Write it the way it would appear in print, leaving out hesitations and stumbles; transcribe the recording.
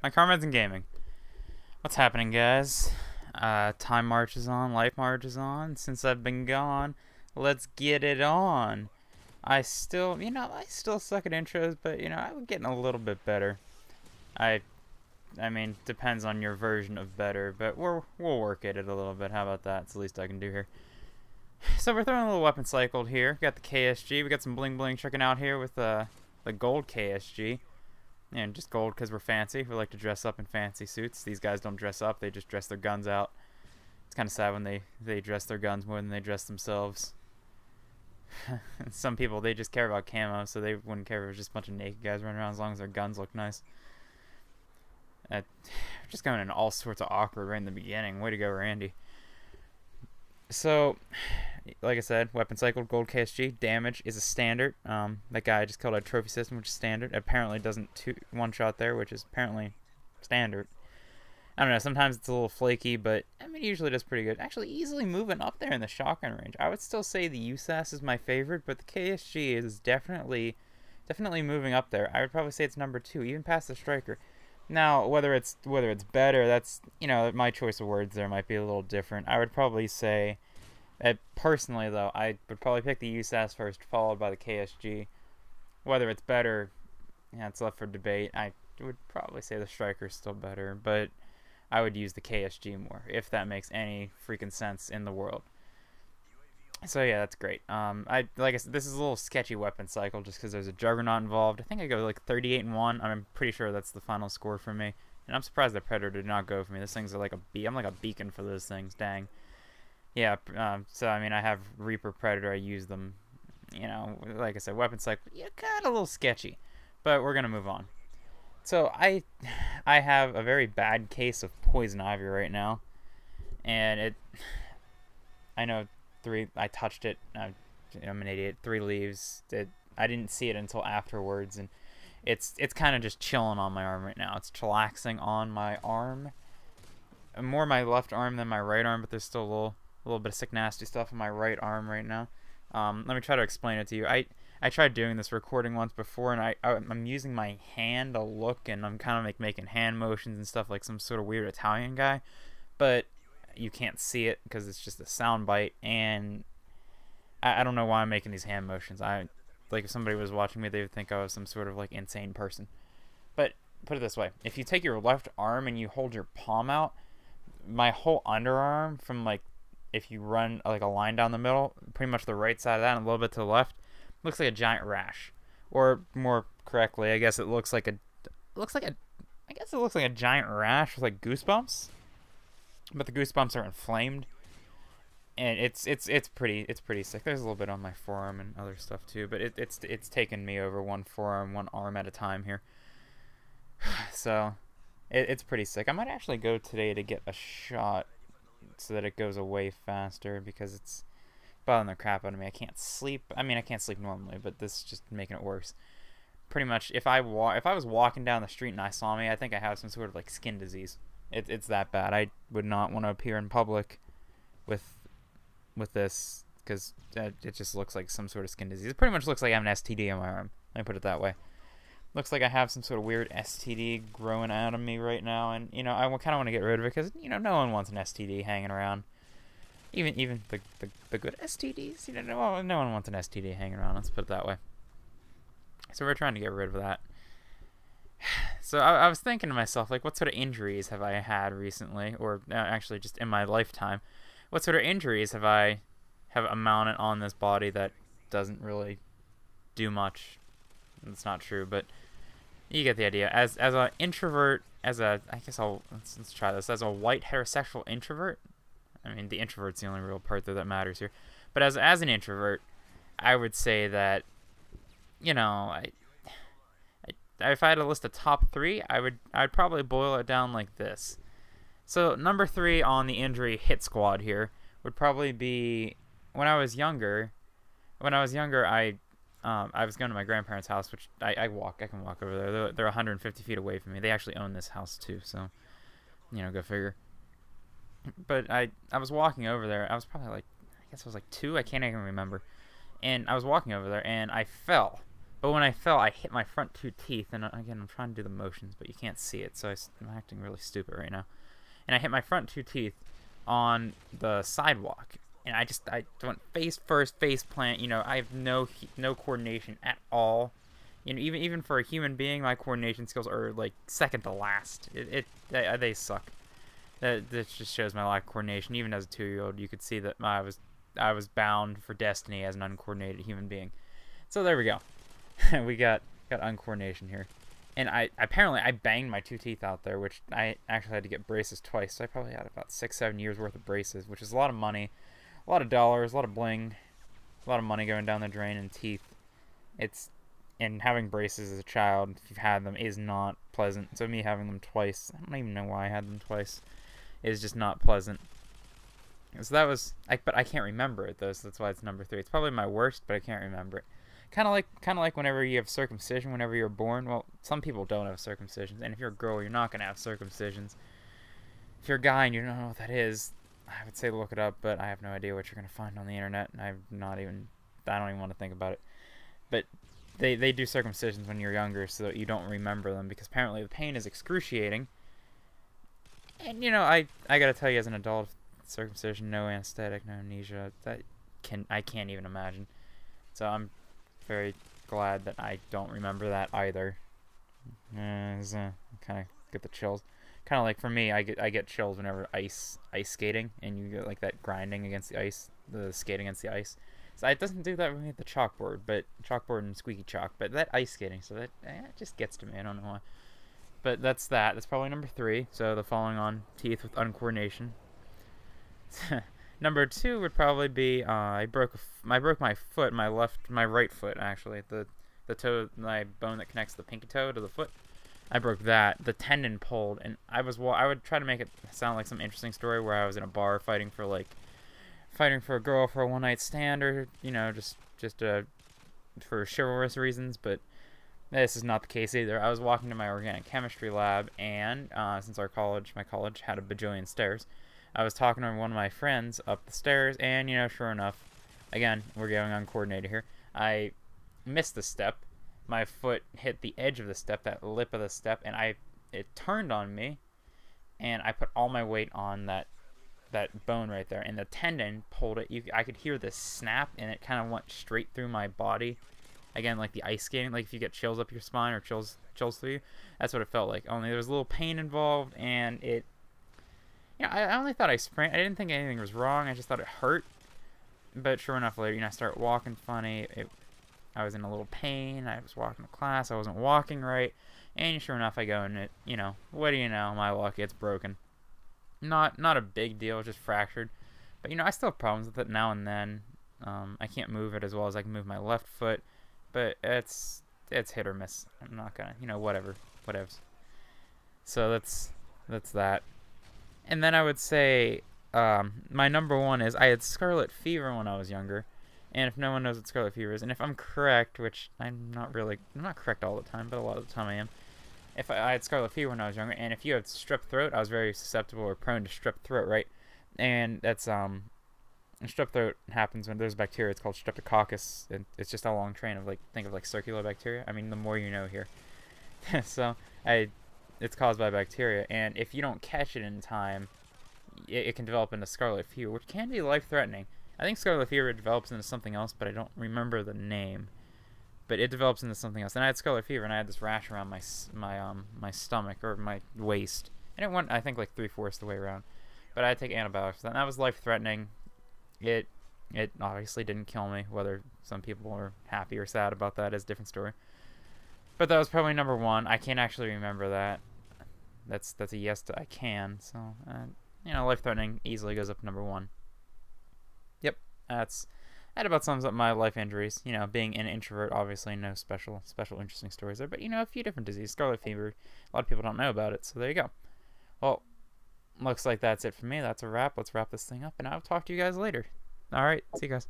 My comrades in gaming. What's happening, guys? Time marches on, life marches on. Since I've been gone, let's get it on. I still suck at intros, but I'm getting a little bit better. I mean, depends on your version of better, but we'll work at it a little bit. How about that? It's the least I can do here. So we're throwing a little weapon cycled here. We got the KSG. We got some bling bling checking out here with the gold KSG. And just gold because we're fancy. We like to dress up in fancy suits. These guys don't dress up. They just dress their guns out. It's kind of sad when they dress their guns more than they dress themselves. Some people, they just care about camo, so they wouldn't care if it was just a bunch of naked guys running around as long as their guns look nice. Just going in all sorts of awkward right in the beginning. Way to go, Randy. So, like I said, weapon cycled, gold KSG, damage is a standard. That guy just killed a trophy system, which is standard. Apparently doesn't one-shot there, which is apparently standard. I don't know, sometimes it's a little flaky, but I mean, it usually does pretty good. Actually, easily moving up there in the shotgun range. I would still say the USAS is my favorite, but the KSG is definitely moving up there. I would probably say it's number 2, even past the striker. Now, whether it's better, that's, my choice of words there might be a little different. I would probably say, personally though, I would probably pick the USAS first, followed by the KSG. Whether it's better, it's left for debate. I would probably say the striker's still better, but I would use the KSG more, if that makes any freaking sense in the world. So yeah, that's great. Like I said, this is a little sketchy weapon cycle just because there's a Juggernaut involved. I think I go like 38-1. I'm pretty sure that's the final score for me. And I'm surprised that Predator did not go for me. These things are like I'm like a beacon for those things. Dang. Yeah. So I mean, I have Reaper, Predator. I use them. Like I said, weapon cycle. Yeah, kind of a little sketchy, but we're gonna move on. So I have a very bad case of poison ivy right now, and I know. I touched it. I'm an idiot. 3 leaves. I didn't see it until afterwards, and it's kind of just chilling on my arm right now. It's chillaxing on my arm, more my left arm than my right arm, but there's still a little bit of sick nasty stuff on my right arm right now. Let me try to explain it to you. I tried doing this recording once before, and I'm using my hand to look, and I'm kind of making hand motions and stuff like some sort of weird Italian guy, but you can't see it because it's just a sound bite, and I don't know why I'm making these hand motions. Like if somebody was watching me, they would think I was some sort of like insane person. But put it this way, if you take your left arm and you hold your palm out, my whole underarm from like, if you run like a line down the middle, pretty much the right side of that and a little bit to the left, looks like a giant rash. Or more correctly, I guess it looks like a giant rash with like goosebumps. But the goosebumps are inflamed, and it's pretty sick. There's a little bit on my forearm and other stuff too, but it's taken me over one forearm, one arm at a time here. So it's pretty sick. I might actually go today to get a shot so that it goes away faster because it's bothering the crap out of me. I can't sleep. I mean, I can't sleep normally, but this is just making it worse. Pretty much, if I was walking down the street and I saw me, I think I have some sort of like skin disease. It's that bad. I would not want to appear in public with this because it just looks like some sort of skin disease. It pretty much looks like I have an STD on my arm. Let me put it that way. Looks like I have some sort of weird STD growing out of me right now, and I kind of want to get rid of it because no one wants an STD hanging around. Even the good STDs, no one wants an STD hanging around. Let's put it that way. So we're trying to get rid of that. So I was thinking to myself, like, what sort of injuries have I had recently, or actually just in my lifetime? What sort of injuries have amounted on this body that doesn't really do much? It's not true, but you get the idea. As an introvert, let's try this. As a white heterosexual introvert, I mean, the introvert's the only real part that matters here. But as an introvert, I would say that, if I had to list a top 3, I'd probably boil it down like this. So number 3 on the injury hit squad here would probably be when I was younger. I was going to my grandparents' house, which I can walk over there. They're 150 feet away from me. They actually own this house too, so go figure. But I was walking over there. I was probably like, I guess I was like 2. I can't even remember. And I was walking over there, and I fell. But when I fell, I hit my front 2 teeth, and again, I'm trying to do the motions, but you can't see it, so I'm acting really stupid right now. And I hit my front 2 teeth on the sidewalk, and I went face first, face plant. I have no coordination at all. Even for a human being, my coordination skills are like second to last. They suck. That just shows my lack of coordination. Even as a 2-year-old, you could see that I was bound for destiny as an uncoordinated human being. So there we go. We got uncoordination here. And apparently I banged my 2 teeth out there, which I actually had to get braces twice. So I probably had about 6-7 years worth of braces, which is a lot of money, a lot of dollars, a lot of bling, a lot of money going down the drain in teeth. And having braces as a child, if you've had them, is not pleasant. So me having them twice, I don't even know why I had them twice, is just not pleasant. So that was, but I can't remember it though, so that's why it's number 3. It's probably my worst, but I can't remember it. Kind of like whenever you have circumcision, whenever you're born. Well, some people don't have circumcisions, and if you're a girl, you're not gonna have circumcisions. If you're a guy and you don't know what that is, I would say look it up, but I have no idea what you're gonna find on the internet, and I don't even want to think about it. But they do circumcisions when you're younger, so that you don't remember them, because apparently the pain is excruciating. And I gotta tell you, as an adult, circumcision, no anesthetic, no amnesia, I can't even imagine. So I'm very glad that I don't remember that either. Kind of get the chills. Kind of like for me, I get chills whenever ice skating, and you get like that grinding against the ice, the skating against the ice. So it doesn't do that with me at the chalkboard, but chalkboard and squeaky chalk. But that ice skating, so that it just gets to me. I don't know why. But that's probably number 3. So the falling on teeth with uncoordination. Number 2 would probably be I broke my foot, my right foot actually, the toe, my bone that connects the pinky toe to the foot. I broke that. The tendon pulled, and I would try to make it sound like some interesting story where I was in a bar fighting for a girl for a one-night stand, or just for chivalrous reasons. But this is not the case either. I was walking to my organic chemistry lab, and since my college had a bajillion stairs, I was talking to one of my friends up the stairs, and sure enough, again, we're going uncoordinated here, I missed the step. My foot hit the edge of the step, that lip of the step, and it turned on me, and I put all my weight on that bone right there, and the tendon pulled it. I could hear this snap, and it kind of went straight through my body. Again, like the ice skating, like if you get chills up your spine or chills through you, that's what it felt like. Only there was a little pain involved, and it. I only thought I sprained. I didn't think anything was wrong. I just thought it hurt. But sure enough, later, I started walking funny. I was in a little pain. I was walking to class. I wasn't walking right. And sure enough, I go and it, what do you know? My luck, it's broken. Not a big deal, just fractured. But I still have problems with it now and then. I can't move it as well as I can move my left foot. But it's hit or miss. I'm not gonna, whatevs. So that's that. And then I would say my number 1 is I had scarlet fever when I was younger. And if no one knows what scarlet fever is, and if I'm correct, which I'm not correct all the time, but a lot of the time I am. If I had scarlet fever when I was younger, and if you had strep throat, I was very susceptible or prone to strep throat, right? And that's strep throat happens when there's bacteria. It's called streptococcus, and it's just a long train of think of circular bacteria. I mean, the more you know here. So it's caused by bacteria, and if you don't catch it in time, it can develop into scarlet fever, which can be life-threatening. I think scarlet fever develops into something else, but I don't remember the name. But it develops into something else. And I had scarlet fever, and I had this rash around my stomach or my waist, and it went, I think, like 3/4 the way around. But I had to take antibiotics, and that was life-threatening. It obviously didn't kill me. Whether some people are happy or sad about that is a different story. But that was probably number 1. I can't actually remember that. That's a yes to I can. So life-threatening easily goes up to number 1. Yep, that about sums up my life injuries. Being an introvert, obviously no special interesting stories there. But a few different diseases. Scarlet fever, a lot of people don't know about it. So there you go. Well, looks like that's it for me. That's a wrap. Let's wrap this thing up, and I'll talk to you guys later. All right, see you guys.